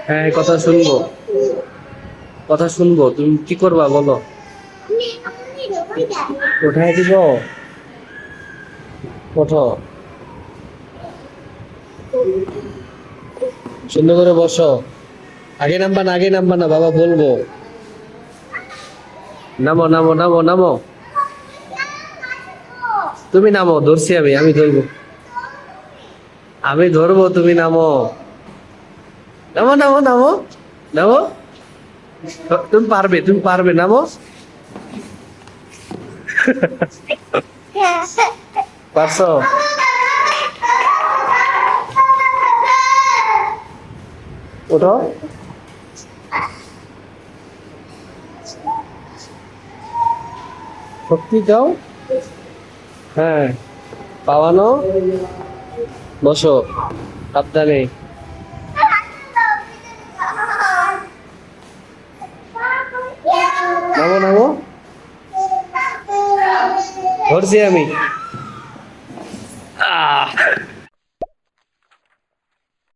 হ্যাঁ, কথা শুনবো, কথা শুনবো। তুমি কি করবা বলো? কোথায় দিব? ওঠো, সুন্দর করে বসো। আগে নামবা না, আগে নামবা না, বাবা বলবো। নামো নামো নামো নামো। তুমি নামো, ধরছি আমি, আমি ধরবো, আমি ধরবো, তুমি নামো। নামো নামো নামো নামো। তুমি পারবে, তুমি পারবে, নামো। পারছো? ওঠো, শক্তি দাও। হ্যাঁ, পাওয়ানো। বসো, সাবধানে। নামো নামো, ধরছি আমি। আহ